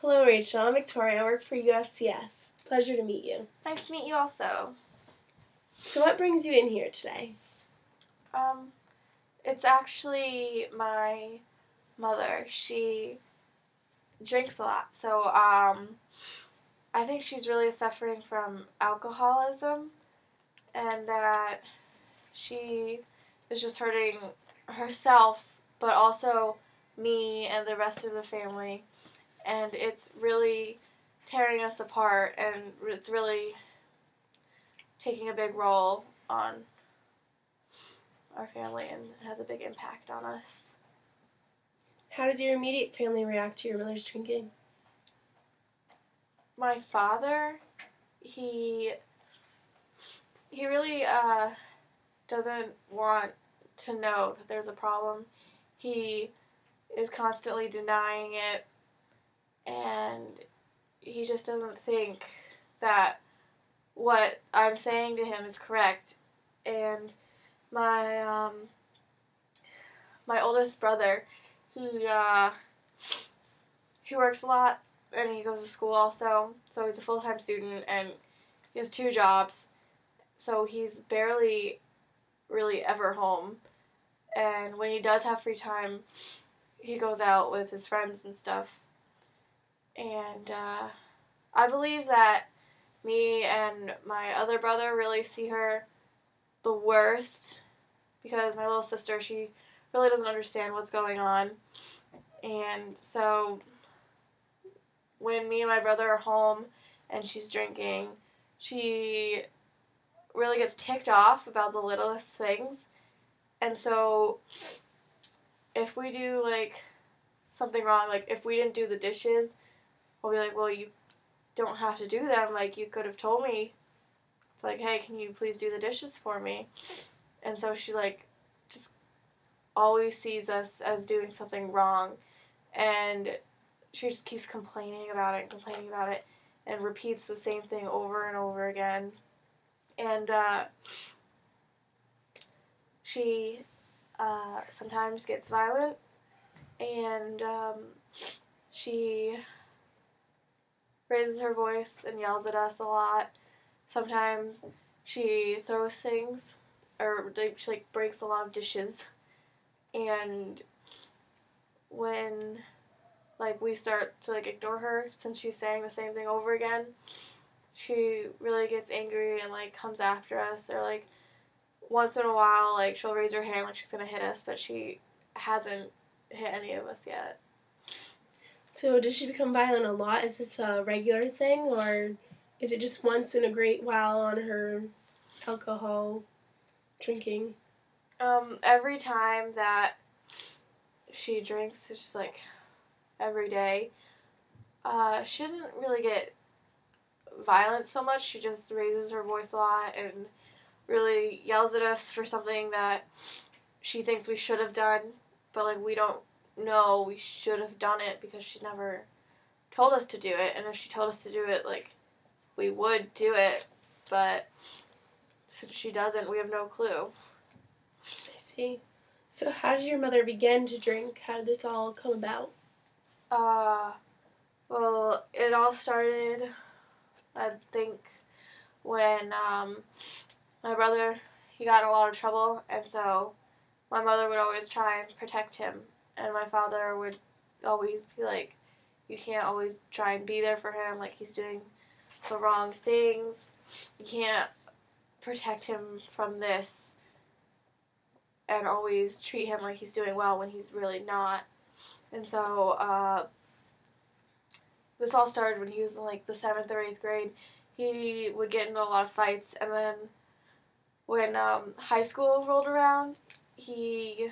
Hello, Rachel. I'm Victoria. I work for UFCS. Pleasure to meet you. Nice to meet you also. So what brings you in here today? It's actually my mother. She drinks a lot. So, I think she's really suffering from alcoholism and that she is just hurting herself, but also me and the rest of the family. And it's really tearing us apart, and it's really taking a big role on our family and has a big impact on us. How does your immediate family react to your mother's drinking? My father, he really doesn't want to know that there's a problem. He is constantly denying it, and he just doesn't think that what I'm saying to him is correct. And my my oldest brother, he works a lot and he goes to school also. So he's a full-time student and he has 2 jobs. So he's barely really ever home. And when he does have free time, he goes out with his friends and stuff. And I believe that me and my other brother really see her the worst because my little sister, she really doesn't understand what's going on. And so when me and my brother are home and she's drinking, she really gets ticked off about the littlest things. And so if we do like something wrong, like if we didn't do the dishes, we'll be like, well, you don't have to do them. Like, you could have told me, like, hey, can you please do the dishes for me? And so she, like, just always sees us as doing something wrong. And she just keeps complaining about it, and repeats the same thing over and over again. And she sometimes gets violent, and she raises her voice and yells at us a lot. Sometimes she throws things, or she like breaks a lot of dishes. And when like we start to like ignore her since she's saying the same thing over again, she really gets angry and like comes after us. Or like once in a while, like she'll raise her hand like she's gonna hit us, but she hasn't hit any of us yet. So does she become violent a lot? Is this a regular thing, or is it just once in a great while on her alcohol drinking? Every time that she drinks, it's just like every day. She doesn't really get violent so much. She just raises her voice a lot and really yells at us for something that she thinks we should have done, but like we don't know we should have done it because she never told us to do it. And if she told us to do it, like, we would do it, but since she doesn't, we have no clue. I see. So how did your mother begin to drink? How did this all come about? Well, it all started, I think, when my brother, he got in a lot of trouble, and so my mother would always try and protect him, and my father would always be like, you can't always try and be there for him, like he's doing the wrong things. You can't protect him from this and always treat him like he's doing well when he's really not. And so this all started when he was in like the 7th or 8th grade. He would get into a lot of fights, and then when high school rolled around, he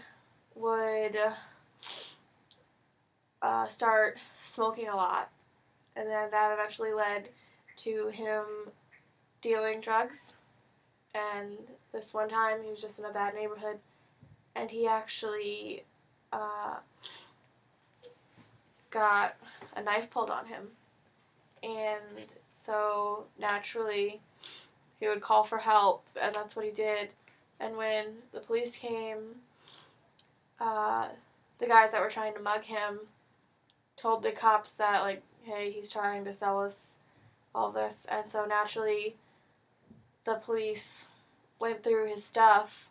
would start smoking a lot, and then that eventually led to him dealing drugs. And this one time, he was just in a bad neighborhood, and he actually got a knife pulled on him. And so naturally, he would call for help, and that's what he did. And when the police came, the guys that were trying to mug him told the cops that, like, hey, he's trying to sell us all this. And so naturally, the police went through his stuff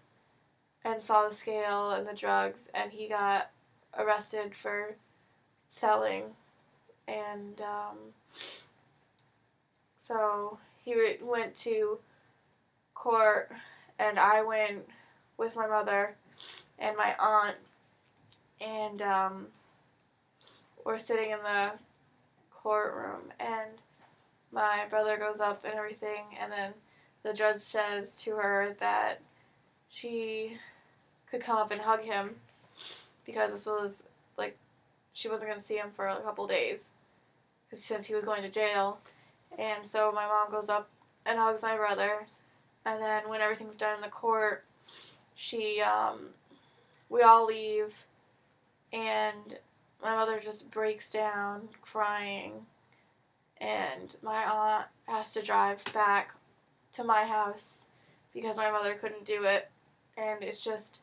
and saw the scale and the drugs, and he got arrested for selling. And so he went to court, and I went with my mother and my aunt, and we're sitting in the courtroom, and my brother goes up and everything, and then the judge says to her that she could come up and hug him because this was, like, she wasn't going to see him for a couple days since he was going to jail. And so my mom goes up and hugs my brother, and then when everything's done in the court, we all leave, and my mother just breaks down crying, and my aunt has to drive back to my house because my mother couldn't do it, and it's just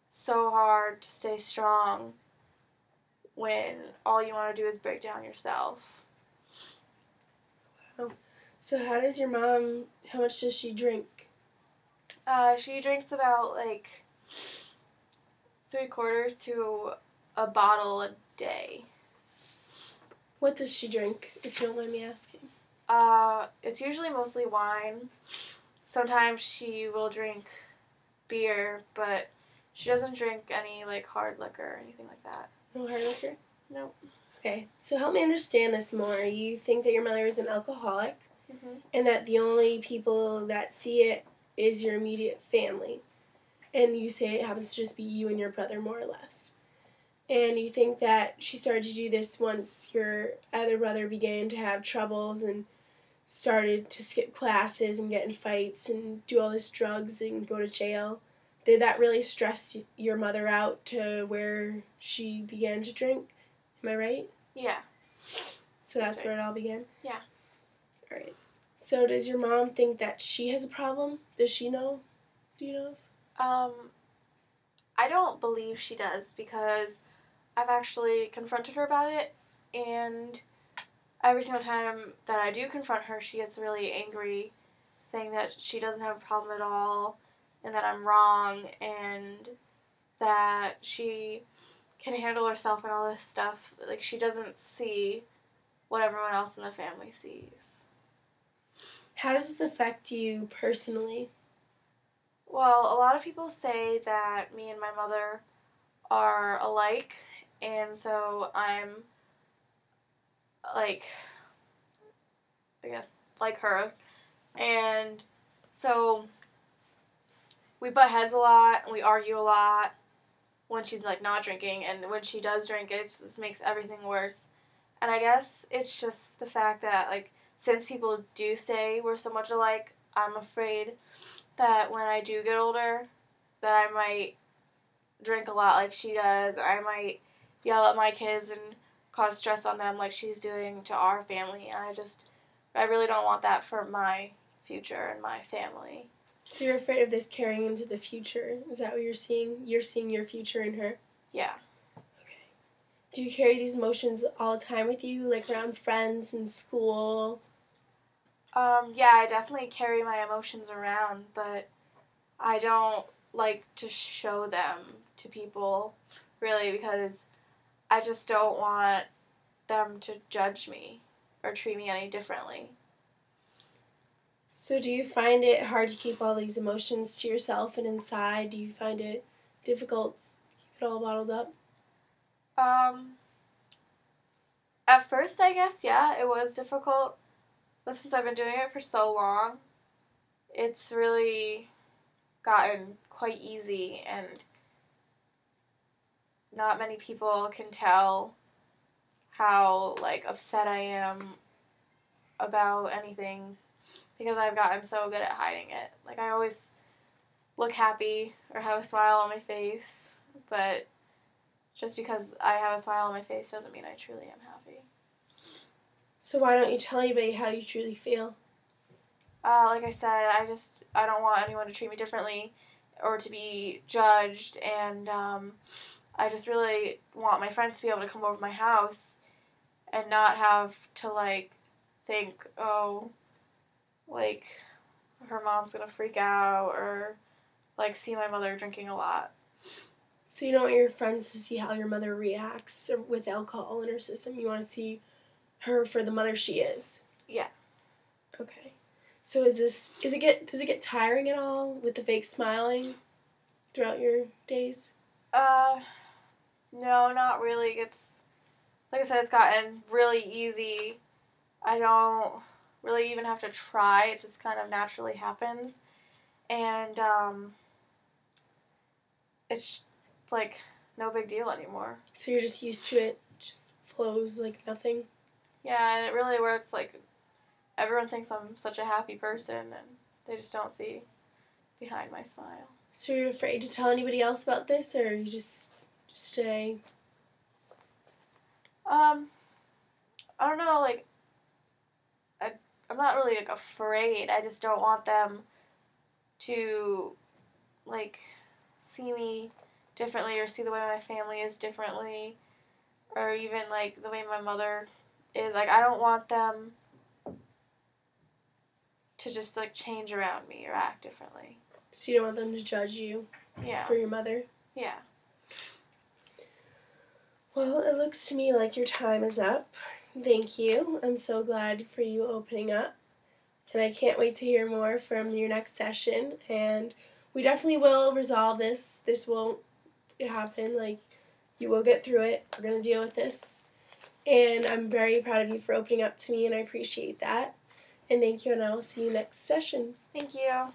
so hard to stay strong when all you want to do is break down yourself. Wow. So how does your mom, how much does she drink? She drinks about, like, 3/4 to a bottle a day. What does she drink, if you don't mind me asking? It's usually mostly wine. Sometimes she will drink beer, but she doesn't drink any, like, hard liquor or anything like that. No hard liquor? No. Okay, so help me understand this more. You think that your mother is an alcoholic, Mm-hmm. and that the only people that see it is your immediate family. And you say it happens to just be you and your brother, more or less. And you think that she started to do this once your other brother began to have troubles and started to skip classes and get in fights and do all this drugs and go to jail. Did that really stress your mother out to where she began to drink? Am I right? Yeah. So that's right. where it all began? Yeah. All right. So does your mom think that she has a problem? Does she know? Do you know? I don't believe she does because I've actually confronted her about it, and every single time that I do confront her, she gets really angry, saying that she doesn't have a problem at all, and that I'm wrong, and that she can handle herself and all this stuff. Like, she doesn't see what everyone else in the family sees. How does this affect you personally? Well, a lot of people say that me and my mother are alike, and so I'm, like, I guess, like her. And so we butt heads a lot, and we argue a lot when she's, like, not drinking, and when she does drink, it just makes everything worse. And I guess it's just the fact that, like, since people do say we're so much alike, I'm afraid that when I do get older, that I might drink a lot like she does. I might yell at my kids and cause stress on them like she's doing to our family. And I really don't want that for my future and my family. So you're afraid of this carrying into the future. Is that what you're seeing? You're seeing your future in her? Yeah. Okay. Do you carry these emotions all the time with you, like around friends and school? Yeah, I definitely carry my emotions around, but I don't like to show them to people, really, because I just don't want them to judge me or treat me any differently. So do you find it hard to keep all these emotions to yourself and inside? Do you find it difficult to keep it all bottled up? At first, I guess, yeah, it was difficult. But since I've been doing it for so long, it's really gotten quite easy, and not many people can tell how, like, upset I am about anything because I've gotten so good at hiding it. Like, I always look happy or have a smile on my face, but just because I have a smile on my face doesn't mean I truly am happy. So why don't you tell anybody how you truly feel? Like I said, I don't want anyone to treat me differently or to be judged, and I just really want my friends to be able to come over to my house and not have to, like, think, oh, like, her mom's gonna freak out, or, like, see my mother drinking a lot. So you don't want your friends to see how your mother reacts with alcohol in her system. You want to see her for the mother she is. Yeah. Okay. So does it get tiring at all with the fake smiling throughout your days? No, not really. It's, like I said, it's gotten really easy. I don't really even have to try. It just kind of naturally happens. And, it's like no big deal anymore. So you're just used to it, just flows like nothing? Yeah, and it really works. Like, everyone thinks I'm such a happy person, and they just don't see behind my smile. So you're afraid to tell anybody else about this, or you just stay? I don't know, like, I'm not really, like, afraid. I just don't want them to, like, see me differently or see the way my family is differently, or even, like, the way my mother is. Like, I don't want them to just, like, change around me or act differently. So you don't want them to judge you for your mother? Yeah. Well, it looks to me like your time is up. Thank you. I'm so glad for you opening up. And I can't wait to hear more from your next session. And we definitely will resolve this. This won't happen. Like, you will get through it. We're going to deal with this. And I'm very proud of you for opening up to me, and I appreciate that. And thank you, and I will see you next session. Thank you.